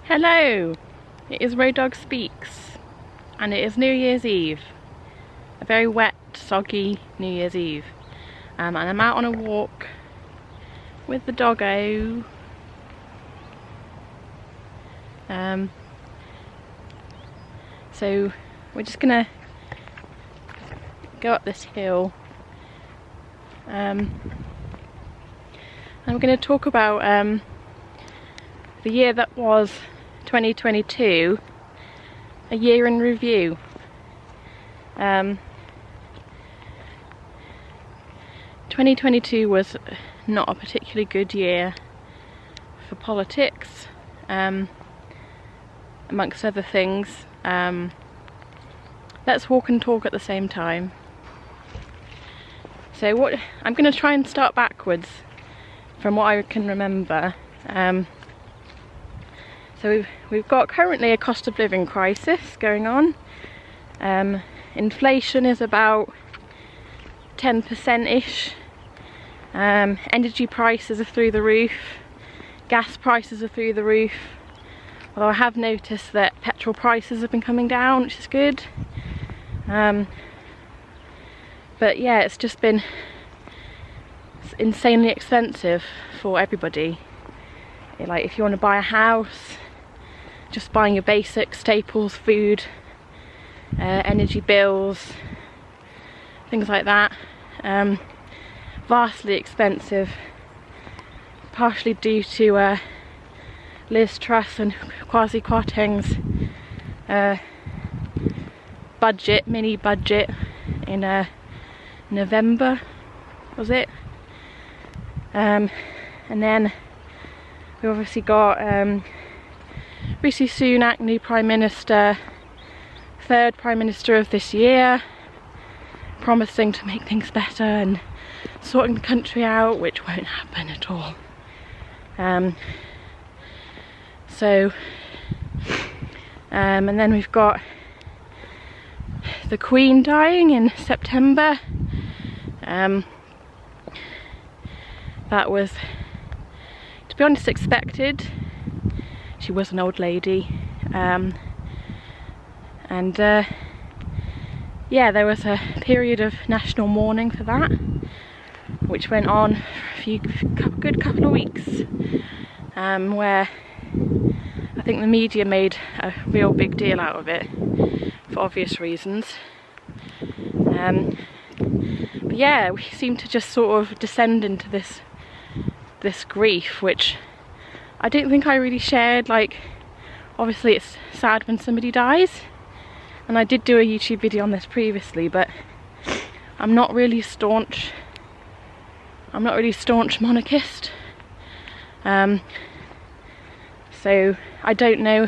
Hello, it is Road Dog Speaks, and it is New Year's Eve. A very wet, soggy New Year's Eve. And I'm out on a walk with the doggo. So we're just gonna go up this hill. And we're gonna talk about the year that was 2022, a year in review. 2022 was not a particularly good year for politics, amongst other things. Let's walk and talk at the same time. So I'm going to try and start backwards from what I can remember. So we've got currently a cost of living crisis going on. Inflation is about 10%-ish. Energy prices are through the roof. Gas prices are through the roof. Although I have noticed that petrol prices have been coming down, which is good. But yeah, it's just been insanely expensive for everybody. Like if you want to buy a house, just buying your basic staples, food, energy bills, things like that, vastly expensive, partially due to Liz Truss and Kwasi Kwarteng's mini budget in November, was it? And then we obviously got Rishi Sunak, new Prime Minister, third Prime Minister of this year, promising to make things better and sorting the country out, which won't happen at all. And then we've got the Queen dying in September. That was, to be honest, expected. She was an old lady. Yeah, there was a period of national mourning for that, which went on for a good couple of weeks, where I think the media made a real big deal out of it for obvious reasons. But yeah, we seem to just sort of descend into this grief, which I don't think I really shared. Like, obviously it's sad when somebody dies, and I did do a YouTube video on this previously, but I'm not really staunch monarchist. So I don't know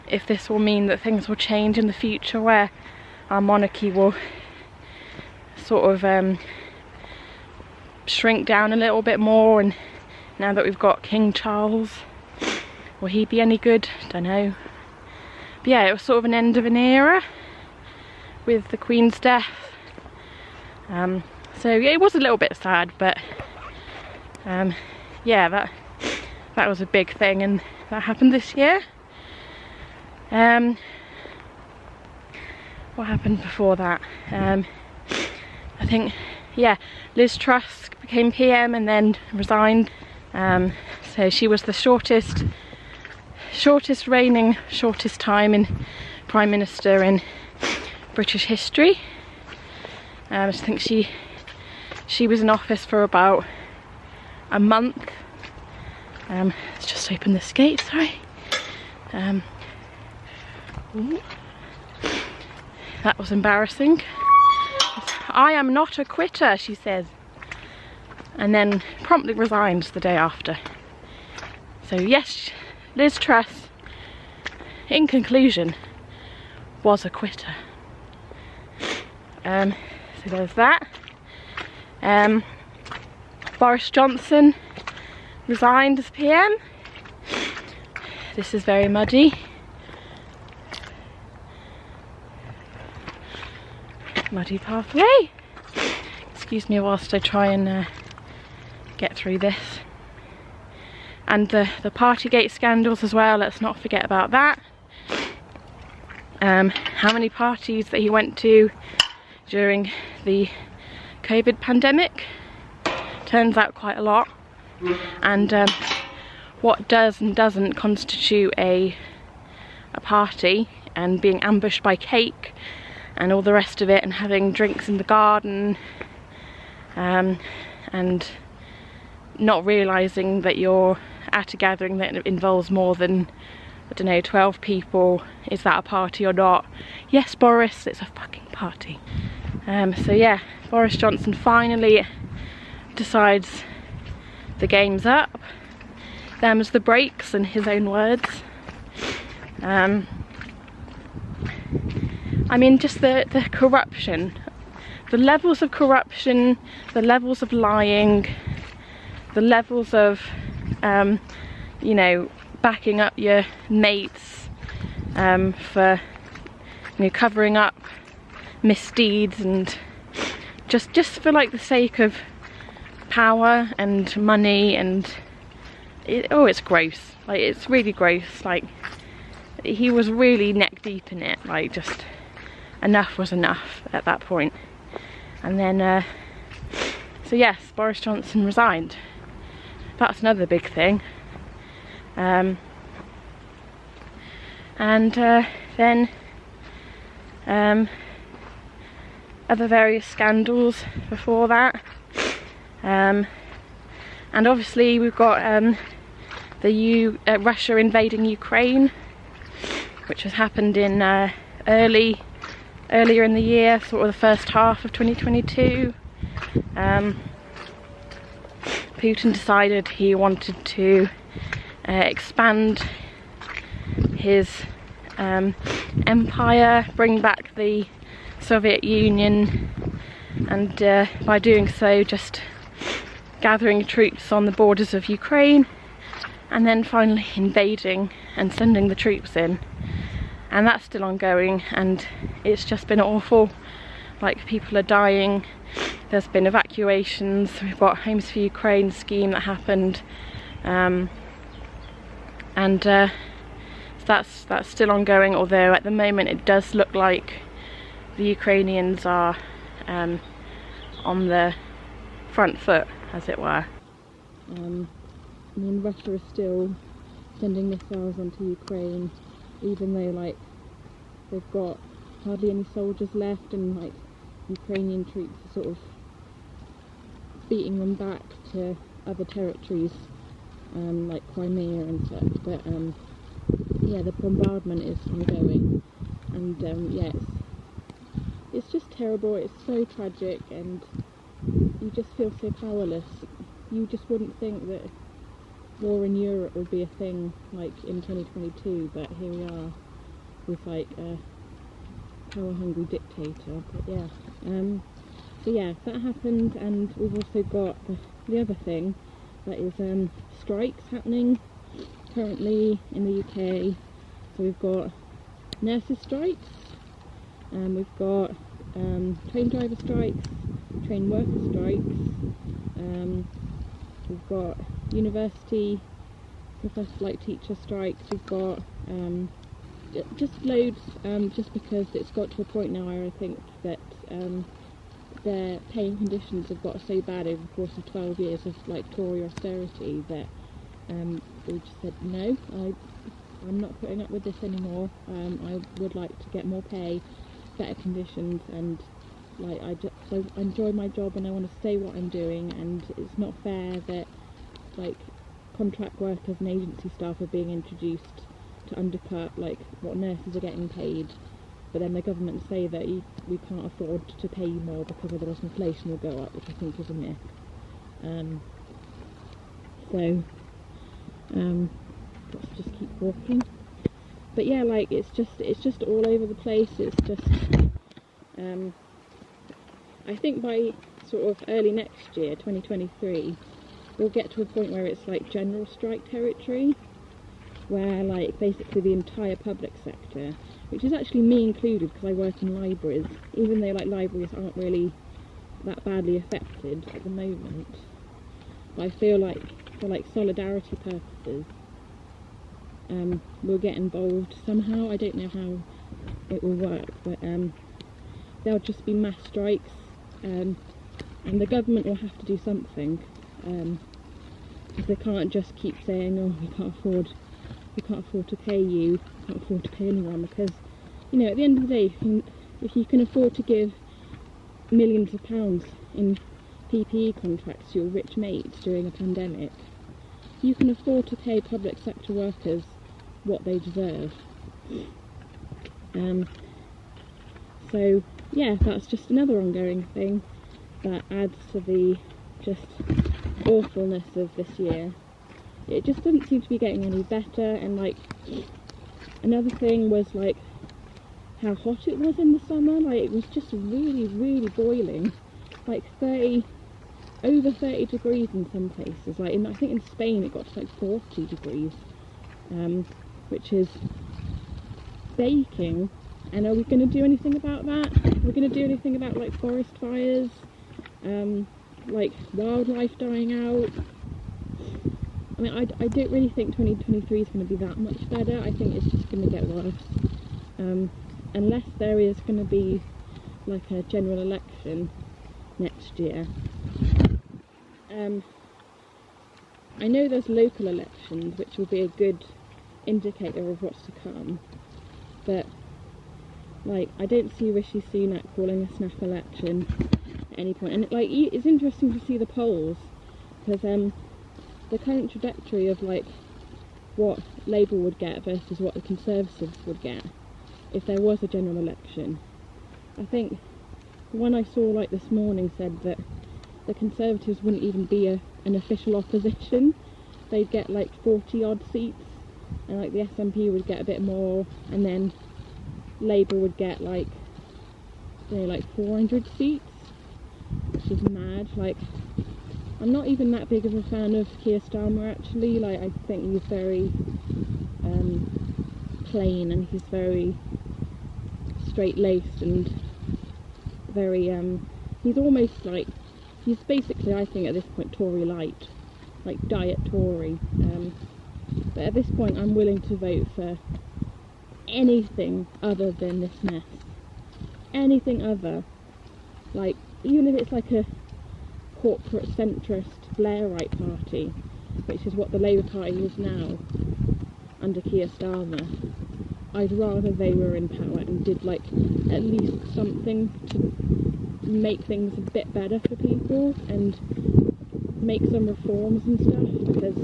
if this will mean that things will change in the future, where our monarchy will sort of shrink down a little bit more, and now that we've got King Charles, will he be any good? Don't know. But yeah, it was sort of an end of an era with the Queen's death. So yeah, it was a little bit sad, but yeah, that was a big thing, and that happened this year. What happened before that? I think, yeah, Liz Truss became PM and then resigned. So she was the shortest reigning, shortest time in Prime Minister in British history. I think she was in office for about a month. Let's just open this gate, sorry. That was embarrassing. I am not a quitter, she says, and then promptly resigns the day after. So yes, Liz Truss, in conclusion, was a quitter. So there's that. Boris Johnson resigned as PM. This is very muddy. Muddy pathway. Excuse me whilst I try and get through this. And the Partygate scandals as well, let's not forget about that. How many parties that he went to during the COVID pandemic? Turns out quite a lot. And what does and doesn't constitute a party, and being ambushed by cake and all the rest of it, and having drinks in the garden, and not realising that you're at a gathering that involves more than, I don't know, 12 people. Is that a party or not? Yes, Boris, it's a fucking party. So yeah, Boris Johnson finally decides the game's up. Them's the breaks, in his own words. I mean, just the corruption, the levels of corruption, the levels of lying, the levels of, you know, backing up your mates for, you know, covering up misdeeds, and just for like the sake of power and money, and it's gross. Like, it's really gross. Like, he was really neck deep in it. Like, just enough was enough at that point. And then so yes, Boris Johnson resigned. That's another big thing. And then other various scandals before that. And obviously we've got Russia invading Ukraine, which has happened in earlier in the year, sort of the first half of 2022. Putin decided he wanted to expand his empire, bring back the Soviet Union, and by doing so just gathering troops on the borders of Ukraine, and then finally invading and sending the troops in. And that's still ongoing, and it's just been awful. Like, people are dying, there's been evacuations, we've got Homes for Ukraine scheme that happened, and that's still ongoing, although at the moment it does look like the Ukrainians are on the front foot, as it were. I mean, Russia is still sending missiles onto Ukraine, even though, like, they've got hardly any soldiers left, and like Ukrainian troops are sort of beating them back to other territories, like Crimea and such. But yeah, the bombardment is ongoing, and yeah, it's just terrible. It's so tragic, and you just feel so powerless. You just wouldn't think that war in Europe would be a thing, like, in 2022, but here we are with like a power-hungry dictator. But yeah, so yeah, that happened, and we've also got the other thing, that is strikes happening currently in the UK. So we've got nurses' strikes, we've got train driver strikes, train worker strikes, we've got university professor, like teacher strikes, we've got just loads, just because it's got to a point now where I think that their pay and conditions have got so bad over the course of 12 years of like Tory austerity that they just said, no, I'm not putting up with this anymore. I would like to get more pay, better conditions, and like I enjoy my job and I want to stay what I'm doing, and it's not fair that like contract workers and agency staff are being introduced to undercut like what nurses are getting paid, but then the government say that we can't afford to pay you more because otherwise inflation will go up, which I think is a myth. Let's just keep walking. But yeah, like it's just all over the place. It's just I think by sort of early next year, 2023, we'll get to a point where it's like general strike territory, where like basically the entire public sector, which is actually me included because I work in libraries, even though like libraries aren't really that badly affected at the moment, but I feel like for like solidarity purposes, will get involved somehow. I don't know how it will work, but there'll just be mass strikes, and the government will have to do something, because they can't just keep saying, oh, we can't afford to pay you, we can't afford to pay anyone, because, you know, at the end of the day, if you can afford to give millions of pounds in PPE contracts to your rich mates during a pandemic, you can afford to pay public sector workers what they deserve. So yeah, that's just another ongoing thing that adds to the just awfulness of this year. It just doesn't seem to be getting any better. And like, another thing was like how hot it was in the summer. Like, it was just really, really boiling, like over 30 degrees in some places. Like I think in Spain it got to like 40 degrees, which is baking. And are we going to do anything about that? We're going to do anything about like forest fires, like wildlife dying out? I mean, I don't really think 2023 is going to be that much better. I think it's just going to get worse, unless there is going to be like a general election next year. I know there's local elections, which will be a good indicator of what's to come, but like, I don't see Rishi Sunak calling a snap election at any point. And like, it's interesting to see the polls, because the current trajectory of like what Labour would get versus what the Conservatives would get if there was a general election. I think the one I saw like this morning said that the Conservatives wouldn't even be an official opposition. They'd get like 40 odd seats, and like the SNP would get a bit more, and then Labour would get like, you know, like 400 seats, which is mad. Like, I'm not even that big of a fan of Keir Starmer actually. Like, I think he's very plain, and he's very straight-laced, and very he's almost like, he's basically, I think at this point, Tory light, like diet Tory. But at this point I'm willing to vote for anything other than this mess. Anything other, like, even if it's like a corporate centrist Blairite party, which is what the Labour Party is now under Keir Starmer, I'd rather they were in power and did like at least something to make things a bit better for people and make some reforms and stuff, because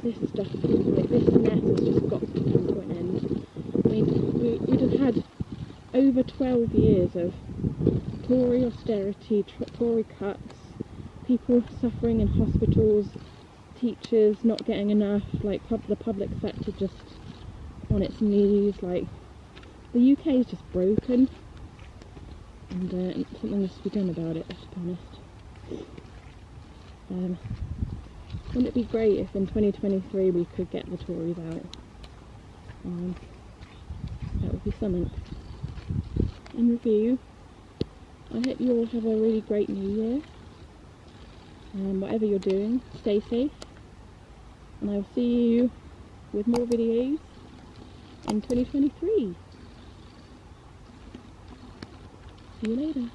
this stuff, like, this mess has just got to come to an end. I mean, we'd have had over 12 years of Tory austerity, Tory cuts, people suffering in hospitals, teachers not getting enough, like the public sector just on its knees. Like, the UK is just broken, and something has to be done about it, to be honest. Wouldn't it be great if in 2023 we could get the Tories out? That would be something. In review, I hope you all have a really great new year. Whatever you're doing, stay safe, and I'll see you with more videos in 2023. See you later.